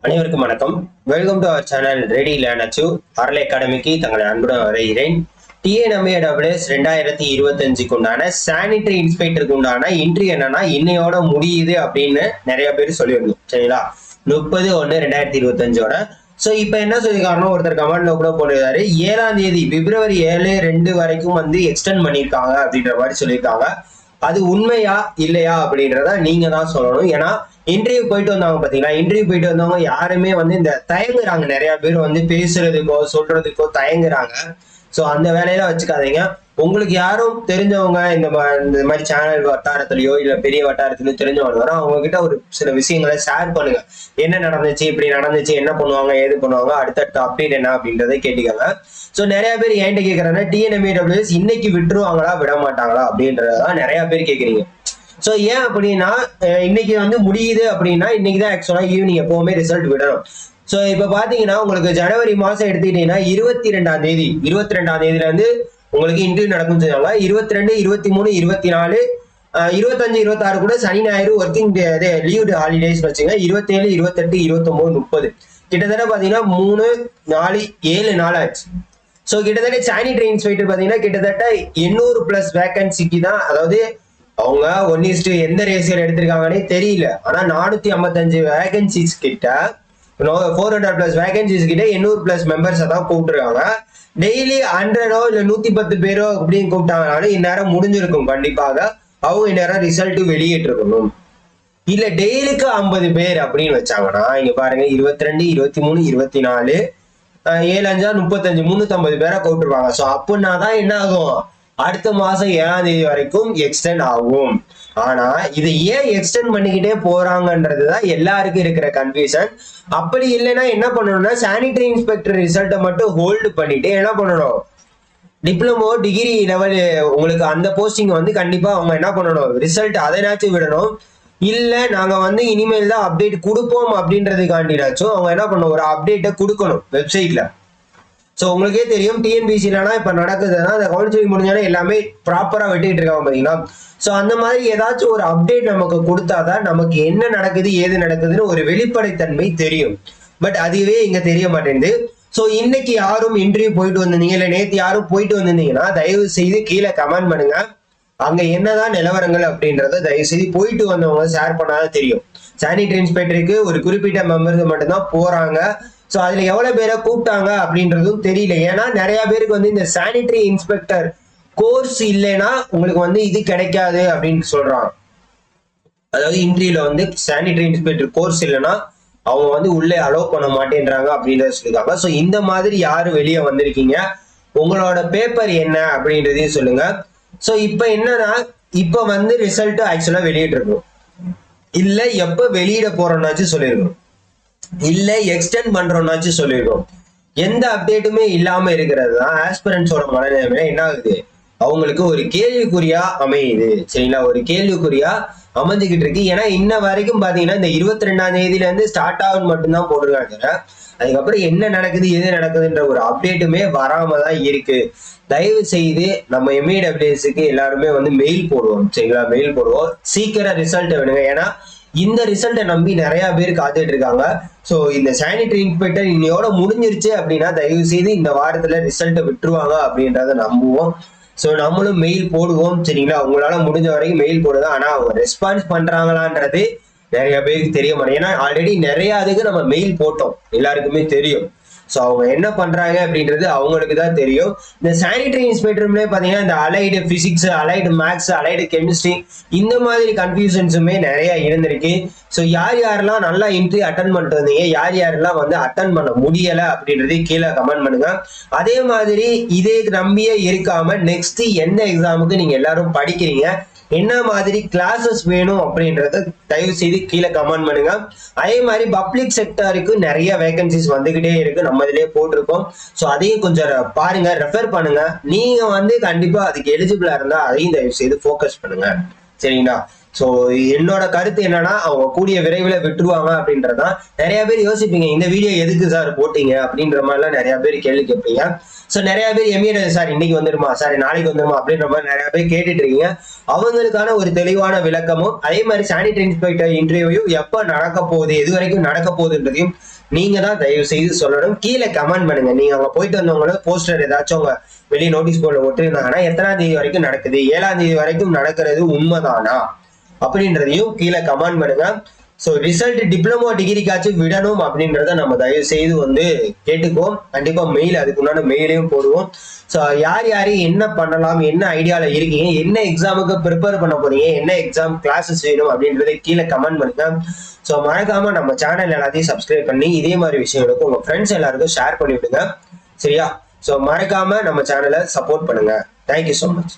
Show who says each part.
Speaker 1: அனைவருக்கும் வணக்கம். Welcome to our channel ready learn achieve அரளை அகாடமிக்கு தங்களை அன்புடன் வருகிறேன். டிஎன்எம்ஏடபிள்யூஎஸ் 2025க்கு உண்டான சானிட்டரி இன்ஸ்பெக்டருக்கு உண்டான இன்ட்ரி என்னன்னா இன்னையோட முடியுது அப்படின்னு நிறைய பேர் சொல்லியிருந்தோம். சரிங்களா, 30/1/2025. ஸோ இப்போ என்ன சொல்லியிருக்காருன்னா, ஒருத்தர் கமெண்ட்ல கூட போட்டிருக்காரு, 7ஆம் தேதி February 7/2 வரைக்கும் எக்ஸ்டெண்ட் பண்ணியிருக்காங்க அப்படின்ற மாதிரி சொல்லியிருக்காங்க. அது உண்மையா இல்லையா அப்படின்றத நீங்க தான் சொல்லணும். ஏன்னா இன்டர்வியூ போயிட்டு வந்தவங்க பாத்தீங்களா, இன்டர்வியூ போயிட்டு வந்தவங்க யாருமே இந்த தயங்குறாங்க. நிறைய பேர் பேசுறதுக்கோ சொல்றதுக்கோ தயங்குறாங்க. ஸோ அந்த வேலையில வச்சுக்காதீங்க. உங்களுக்கு யாரும் தெரிஞ்சவங்க இந்த மாதிரி சேனல் வட்டாரத்திலயோ இல்ல பெரிய வட்டாரத்திலயோ தெரிஞ்சவங்க வரும், அவங்க கிட்ட ஒரு சில விஷயங்களை ஷேர் பண்ணுங்க. என்ன நடந்துச்சு, இப்படி நடந்துச்சு, என்ன பண்ணுவாங்க, ஏது பண்ணுவாங்க, அடுத்தடுத்த அப்டேட் என்ன அப்படின்றத கேட்டுக்கோங்க. ஸோ நிறைய பேர் என்கிட்ட கேட்கறாங்க, டிஎன்எம்ஏடபிள்யூஎஸ் இன்னைக்கு விட்டுருவாங்களா விட மாட்டாங்களா அப்படின்றதான் நிறைய பேர் கேட்குறீங்க. ஸோ ஏன் அப்படின்னா, இன்னைக்கு முடியுது அப்படின்னா இன்னைக்குதான் ஆக்சுவலா ஈவினிங் எப்பவுமே ரிசல்ட் விடணும். ஸோ இப்ப பாத்தீங்கன்னா உங்களுக்கு ஜனவரி மாசம் எடுத்துக்கிட்டீங்கன்னா 22ஆம் தேதியில இருந்து உங்களுக்கு இன்டர்வியூ நடக்கும் சொன்னாங்க. 22, 23, 24, 25, 26 கூட சனி ஞாயிறு ஒர்க்கிங் லீவ் ஹாலிடேஸ் வச்சுங்க. 27, 28, 29, 30 கிட்டத்தட்ட பாத்தீங்கன்னா 3, 4, 7 நாள் ஆச்சு. ஸோ கிட்டத்தட்ட சானிட்டரி இன்ஸ்பெக்டர் பாத்தீங்கன்னா கிட்டத்தட்ட 800+ வேகன்சிக்கு தான், அதாவது அவங்க 1:2 எந்த ரேஷியல் எடுத்திருக்காங்கன்னே தெரியல. ஆனா 455 வேகன்சிஸ் கிட்ட, 400+ வேகன்சிஸ் கிட்ட 800+ மெம்பர்ஸை தான் கூப்பிட்டுருக்காங்க. டெய்லி 100 இல்ல 110 பேரோ அப்படின்னு கூப்பிட்டாங்கனாலும் இந்நேரம் முடிஞ்சிருக்கும். கண்டிப்பாக அவங்க இந்நேரம் ரிசல்ட் வெளியிட்டு இருக்கணும். இல்ல டெய்லிக்கு 50 பேர் அப்படின்னு வச்சாங்கன்னா இங்க பாருங்க, 22, 23, 24, 7, 5, 35, 350 பேரை கூப்பிட்டுருப்பாங்க. ஸோ அப்படின்னா தான் என்ன ஆகும், அடுத்த மாசம் 7ஆம் தேதி வரைக்கும் எக்ஸ்டெண்ட் ஆகும். ஆனா இதை ஏன் எக்ஸ்டெண்ட் பண்ணிக்கிட்டே போறாங்கன்றதுதான் எல்லாருக்கும் இருக்கிற கன்ஃபியூஷன். அப்படி இல்லைன்னா என்ன பண்ணணும்னா, சானிட்டரி இன்ஸ்பெக்டர் ரிசல்ட்டை மட்டும் ஹோல்டு பண்ணிட்டு என்ன பண்ணணும், டிப்ளமோ டிகிரி லெவல் உங்களுக்கு அந்த போஸ்டிங் கண்டிப்பா அவங்க என்ன பண்ணணும், ரிசல்ட் அதனாச்சும் விடணும். இல்ல நாங்க இனிமேல் தான் அப்டேட் கொடுப்போம் அப்படின்றதுக்காண்டினாச்சும் அவங்க என்ன பண்ணணும், ஒரு அப்டேட்டை கொடுக்கணும் வெப்சைட்ல. ஸோ உங்களுக்கே தெரியும், டிஎன்பிசிலனா இப்ப நடக்குதுன்னா அந்த கவுன்சிலிங் முடிஞ்சாலே எல்லாமே ப்ராப்பரா வெட்டிட்டு இருக்காங்க பாத்தீங்களா. ஸோ அந்த மாதிரி ஏதாச்சும் ஒரு அப்டேட் நமக்கு கொடுத்தாதான் நமக்கு என்ன நடக்குது ஏது நடக்குதுன்னு ஒரு வெளிப்படைத்தன்மை தெரியும். பட் அதுவே இங்க தெரிய மாட்டேங்குது. ஸோ இன்னைக்கு யாரும் இன்டர்வியூ போயிட்டு வந்திருந்தீங்க இல்ல நேற்று யாரும் போயிட்டு வந்திருந்தீங்கன்னா தயவு செய்து கீழே கமெண்ட் பண்ணுங்க. அங்க என்னதான் நிலவரங்கள் அப்படின்றத தயவு செய்து போயிட்டு வந்தவங்க ஷேர் பண்ணாதான் தெரியும். சானிட்டரி இன்ஸ்பெக்டருக்கு ஒரு குறிப்பிட்ட மெம்பர்ஸ் மட்டும்தான் போறாங்க. ஸோ அதுல எவ்வளவு பேரை கூப்பிட்டாங்க அப்படின்றதும் தெரியல. ஏன்னா நிறைய பேருக்கு இந்த சானிட்டரி இன்ஸ்பெக்டர் கோர்ஸ் இல்லைன்னா உங்களுக்கு இது கிடைக்காது அப்படின்னு சொல்றாங்க. அதாவது இன்டர்வியூல சானிட்டரி இன்ஸ்பெக்டர் கோர்ஸ் இல்லைன்னா அவங்க உள்ளே அலோவ் பண்ண மாட்டேன்றாங்க அப்படின்றத சொல்லியிருக்காங்க. ஸோ இந்த மாதிரி யாரு வெளியே வந்திருக்கீங்க, உங்களோட பேப்பர் என்ன அப்படின்றதையும் சொல்லுங்க. ஸோ இப்ப என்னன்னா, இப்ப ரிசல்ட் ஆக்சுவலா வெளியிட்டு இருக்கணும், இல்ல எப்ப வெளியிட போறோம்னாச்சும் சொல்லிருக்கணும், இல்ல எக்ஸ்டெண்ட் பண்றோம்னாச்சும் சொல்லிருக்கோம். எந்த அப்டேட்டுமே இல்லாம இருக்கிறது தான் ஆஸ்பிரன்ஸோட மனநிலைமையில என்ன ஆகுது, அவங்களுக்கு ஒரு கேள்விக்குறியா அமையுது. சரிங்களா, ஒரு கேள்விக்குறியா அமைஞ்சுக்கிட்டு இருக்கு. ஏன்னா இன்ன வரைக்கும் பாத்தீங்கன்னா இந்த 22ஆம் தேதியில இருந்து ஸ்டார்ட் ஆகும் மட்டும்தான் போட்டிருக்காங்க. அதுக்கப்புறம் என்ன நடக்குது எது நடக்குதுன்ற ஒரு அப்டேட்டுமே வராம தான் இருக்கு. தயவு செய்து நம்ம எம்ஏடபிள்யூஎஸ்க்கு எல்லாருமே மெயில் போடுவோம். சரிங்களா, மெயில் போடுவோம், சீக்கிரம் ரிசல்ட் வேணுங்க. ஏன்னா இந்த ரிசல்ட்டை நம்பி நிறைய பேர் காத்துட்டு இருக்காங்க. ஸோ இந்த சானிட்டரி இன்ஸ்பெக்டர் இன்னையோட முடிஞ்சிருச்சு அப்படின்னா தயவு செய்து இந்த வாரத்துல ரிசல்ட்டை விட்டுருவாங்க அப்படின்றத நம்புவோம். ஸோ நம்மளும் மெயில் போடுவோம். சரிங்களா, உங்களால முடிஞ்ச வரைக்கும் மெயில் போடுங்க. ஆனா அவங்க ரெஸ்பான்ஸ் பண்றாங்களான்றது நிறைய பேருக்கு தெரிய மாட்டேங்குது. ஏன்னா ஆல்ரெடி நிறைய அதுக்கு நம்ம மெயில் போட்டோம், எல்லாருக்குமே தெரியும். ஸோ அவங்க என்ன பண்றாங்க அப்படின்றது அவங்களுக்கு தான் தெரியும். இந்த சானிட்டரி இன்ஸ்பெக்டர்லேயே பார்த்தீங்கன்னா இந்த allied physics, allied maths, allied chemistry இந்த மாதிரி கன்ஃபியூஷன்ஸுமே நிறைய இருந்திருக்கு. ஸோ யார் யாரெல்லாம் நல்லா இன்டர்வியூ அட்டன் பண்ணிட்டு வந்தீங்க, யார் யாரெல்லாம் அட்டன் பண்ண முடியல அப்படின்றதே கீழே கமெண்ட் பண்ணுங்க. அதே மாதிரி இதே நம்பியே இருக்காம நெக்ஸ்ட் எந்த எக்ஸாமுக்கு நீங்க எல்லாரும் படிக்கிறீங்க, என்ன மாதிரி கிளாஸஸ் வேணும் அப்படின்றத தயவு செய்து கீழே கமெண்ட் பண்ணுங்க. அதே மாதிரி பப்ளிக் செக்டருக்கு நிறைய வேகன்சிஸ் வந்துகிட்டே இருக்கு, நம்ம இதுலயே போட்டிருக்கோம். ஸோ அதையும் கொஞ்சம் பாருங்க, ரெஃபர் பண்ணுங்க. நீங்க கண்டிப்பா அதுக்கு எலிஜிபிளா இருந்தா அதையும் தயவு செய்து ஃபோக்கஸ் பண்ணுங்க. சரிங்களா, ஸோ என்னோட கருத்து என்னன்னா அவங்க கூடிய விரைவில் விட்டுருவாங்க அப்படின்றதான். நிறைய பேர் யோசிப்பீங்க இந்த வீடியோ எதுக்கு சார் போட்டீங்க அப்படின்ற மாதிரிலாம் நிறைய பேர் கேள்வி கேட்பீங்க. ஸோ நிறைய பேர் எம்ஏ சார் இன்னைக்கு வந்துருமா சார் நாளைக்கு வந்துருமா அப்படின்ற மாதிரி நிறைய பேர் கேட்டுட்டு இருக்கீங்க. அவங்களுக்கான ஒரு தெளிவான விளக்கமும் அதே மாதிரி சானிட்டரி இன்ஸ்பெக்டர் இன்டர்வியூ எப்போ நடக்க போகுது எது வரைக்கும் நடக்க போகுதுன்றதையும் நீங்க தான் தயவு செய்து சொல்லணும். கீழே கமெண்ட் பண்ணுங்க. நீங்க அங்க போயிட்டு வந்தவங்களோட போஸ்டர் ஏதாச்சும் அவங்க வெளியே நோட்டீஸ் போர்டில் ஒட்டிருந்தாங்கன்னா எத்தனாம் தேதி வரைக்கும் நடக்குது 7ஆம் தேதி வரைக்கும் நடக்கிறது உண்மைதானா அப்படின்றதையும் கீழே கமெண்ட் பண்ணுங்க. ஸோ ரிசல்ட் டிப்ளமோ டிகிரிக்காச்சும் விடணும் அப்படின்றத நம்ம தயவு செய்து கேட்டுக்குவோம். கண்டிப்பா மெயில் அதுக்குண்டான மெயிலையும் போடுவோம். ஸோ யார் என்ன பண்ணலாம், என்ன ஐடியால இருக்கீங்க, என்ன எக்ஸாமுக்கு ப்ரிப்பேர் பண்ண போறீங்க, என்ன எக்ஸாம் கிளாஸஸ் வேணும் அப்படின்றத கீழே கமெண்ட் பண்ணுங்க. ஸோ மறக்காம நம்ம சேனல் எல்லாத்தையும் சப்ஸ்கிரைப் பண்ணி இதே மாதிரி விஷயங்களுக்கு உங்க ஃப்ரெண்ட்ஸ் எல்லாருக்கும் ஷேர் பண்ணி விடுங்க. சரியா? ஸோ மறக்காம நம்ம சேனலை சப்போர்ட் பண்ணுங்க. Thank you so much.